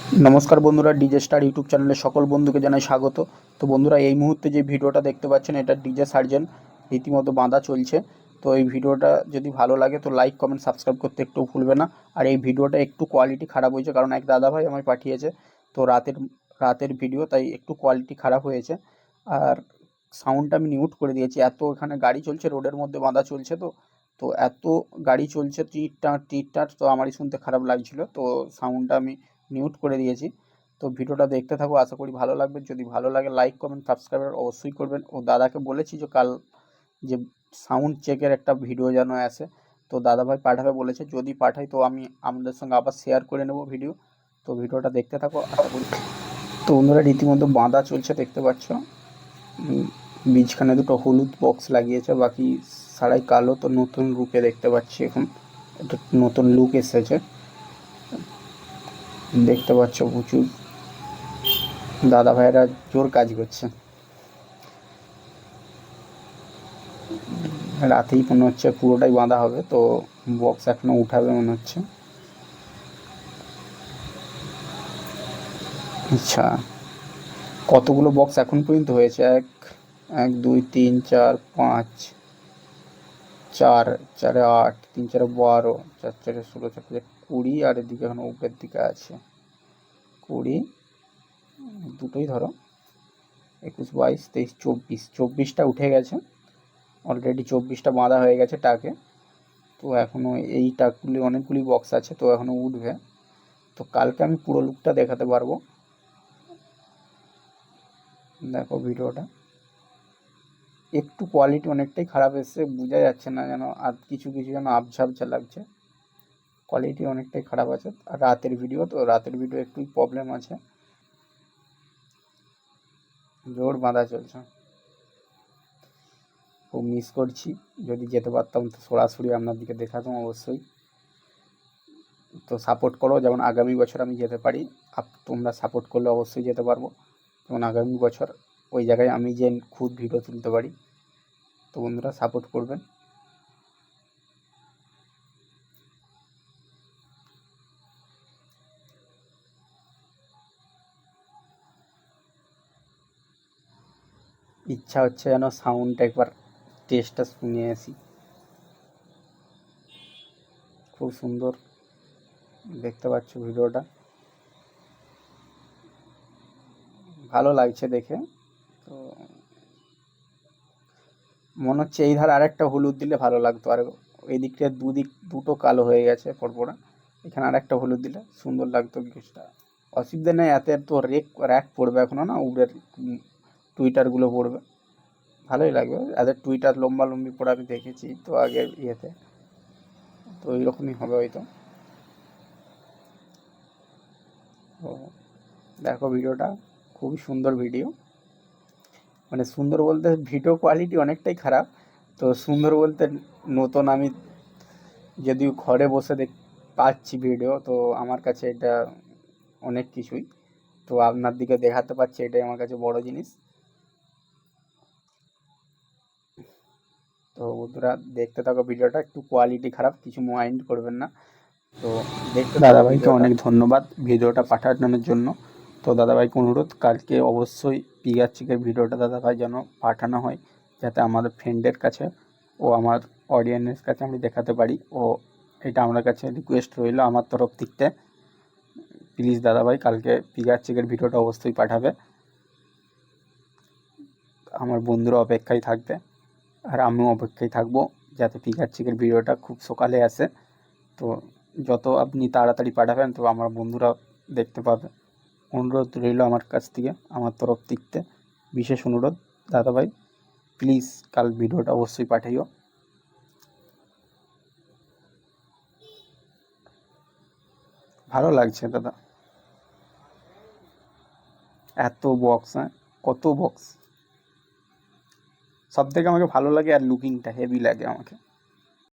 নমস্কার বন্ধুরা, DJ star YouTube চ্যানেলে সকল বন্ধুকে জানাই স্বাগত। তো বন্ধুরা, এই মুহূর্তে যে ভিডিওটা দেখতে পাচ্ছেন এটা ডিজে সার্জেন্ট রীতিমতো বাঁধা চলছে। তো এই ভিডিওটা যদি ভালো লাগে তো লাইক কমেন্ট সাবস্ক্রাইব করতে একটু ভুলবে না। আর এই ভিডিওটা একটু কোয়ালিটি খারাপ হয়েছে, কারণ এক দাদাভাই আমায় পাঠিয়েছে। তো রাতের ভিডিও, তাই একটু কোয়ালিটি খারাপ হয়েছে। আর সাউন্ডটা আমি মিউট করে দিয়েছি, এত এখানে গাড়ি চলছে, রোডের মধ্যে বাঁধা চলছে। তো তো এত গাড়ি চলছে, টিট টাট, তো আমারই শুনতে খারাপ লাগছিল, তো সাউন্ডটা আমি মিউট করে দিয়েছি। তো ভিডিওটা দেখতে থাকো, আশা করি ভালো লাগবে। যদি ভালো লাগে লাইক কমেন্ট সাবস্ক্রাইব অবশ্যই করবেন। ও দাদাকে বলেছি যে কাল যে সাউন্ড চেকের একটা ভিডিও যেন আসে, তো দাদাভাই পাঠাবে বলেছে। যদি পাঠাই তো আমি আপনাদের সঙ্গে আবার শেয়ার করে নেব ভিডিও। তো ভিডিওটা দেখতে থাকো, আশা করি। তো বন্ধুরা, রীতিমতো বাঁধা চলছে, দেখতে পাচ্ছ। বীজখানে দুটো হলুদ বক্স লাগিয়েছে, বাকি সারাই কালো। তো নতুন রূপে দেখতে পাচ্ছি, এখন একটা নতুন লুক এসেছে, দেখতে পাচ্ছ। প্রচুর দাদা ভাইয়েরা জোর কাজ করছে। রাতেই মনে হচ্ছে পুরোটাই বাঁধা হবে, তো বক্স এখনো উঠাবে মনে হচ্ছে। আচ্ছা, কতগুলো বক্স এখন পর্যন্ত হয়েছে? এক এক দুই তিন চার পাঁচ, চার চারে আট, তিন চারে 12, চার চারে 16, চার চারে 20, আর এদিকে এখন উপরের দিকে আছে 20, দুটোই ধরো, 21, 22, 23, 24, 24টা উঠে গেছে অলরেডি। 24টা বাঁধা হয়ে গেছে টাকে। তো এখনও এই টাকগুলি অনেকগুলি বক্স আছে, তো এখনও উঠবে। তো কালকে আমি পুরো লুকটা দেখাতে পারবো। দেখো ভিডিওটা, একটু কোয়ালিটি অনেকটাই খারাপ এসছে, বোঝা যাচ্ছে না, যেন আর কিছু কিছু যেন আবঝাবঝা লাগছে। কোয়ালিটি অনেকটাই খারাপ আছে। আর রাতের ভিডিও, তো রাতের ভিডিও একটুই প্রবলেম আছে। জোর বাঁধা চলছে, খুব মিস করছি। যদি যেতে পারতাম তো সরাসরি আপনার দিকে দেখাতাম অবশ্যই। তো সাপোর্ট করো, যেমন আগামী বছর আমি যেতে পারি। তোমরা সাপোর্ট করলে অবশ্যই যেতে পারবো, যেমন আগামী বছর ওই জায়গায় আমি যে খুদ ভিডিও তুলতে পারি। তো বন্ধুরা সাপোর্ট করবেন। ইচ্ছা হচ্ছে যেন সাউন্ডটা একবার টেস্টটা শুনে আসি। খুব সুন্দর দেখতে পাচ্ছ ভিডিওটা, ভালো লাগছে দেখে। তো মনে হচ্ছে এই ধারে আরেকটা হলুদ দিলে ভালো লাগতো। আর এই দিকটা দুটো কালো হয়ে গেছে পরপরা, এখানে আরেকটা হলুদ দিলে সুন্দর লাগতো কিছুটা। অসুবিধা নেই, এত তো র্যাক পড়বে এখনো না, উপরের টুইটারগুলো পড়বে, ভালোই লাগবে। এদের টুইটার লম্বা লম্বি পড়ে আমি দেখেছি তো আগের ইয়েতে, তো এইরকমই হবে হয়তো। তো দেখো ভিডিওটা, খুবই সুন্দর ভিডিও। মানে সুন্দর বলতে ভিডিও কোয়ালিটি অনেকটাই খারাপ। তো সুন্দর বলতে নতুন আমি যদিও ঘরে বসে পাচ্ছি ভিডিও, তো আমার কাছে এটা অনেক কিছুই। তো আপনার দিকে দেখাতে পারছি, এটাই আমার কাছে বড় জিনিস। তো বন্ধুরা দেখতে থাকো ভিডিওটা, একটু কোয়ালিটি খারাপ, কিছু মাইন্ড করবেন না। তো দেখতে দাদাভাইকে অনেক ধন্যবাদ ভিডিওটা পাঠানোর জন্য। তো দাদাভাইকে অনুরোধ, কালকে অবশ্যই পিগার চিকের ভিডিওটা দাদাভাই যেন পাঠানো হয়, যাতে আমাদের ফ্রেন্ডের কাছে ও আমার অডিয়েন্সের কাছে আমি দেখাতে পারি। ও এটা আমার কাছে রিকোয়েস্ট রইল আমার তরফ থেকে। প্লিজ দাদাভাই কালকে পিগার চিকের ভিডিওটা অবশ্যই পাঠাবে, আমার বন্ধুরা অপেক্ষায় থাকবে। আর আমিও অপেক্ষায় থাকবো, যাতে পিগার চিকের ভিডিওটা খুব সকালে আসে। তো যত আপনি তাড়াতাড়ি পাঠাবেন তো আমার বন্ধুরা দেখতে পাবে। অনুরোধ রইল আমার কাছ থেকে, আমার তরফ থেকে বিশেষ অনুরোধ। দাদাভাই প্লিজ কাল ভিডিওটা অবশ্যই পাঠাইও। ভালো লাগছে দাদা, এত বক্স, হ্যাঁ কত বক্স। সব থেকে আমাকে ভালো লাগে, আর লুকিংটা হেভি লাগে আমাকে।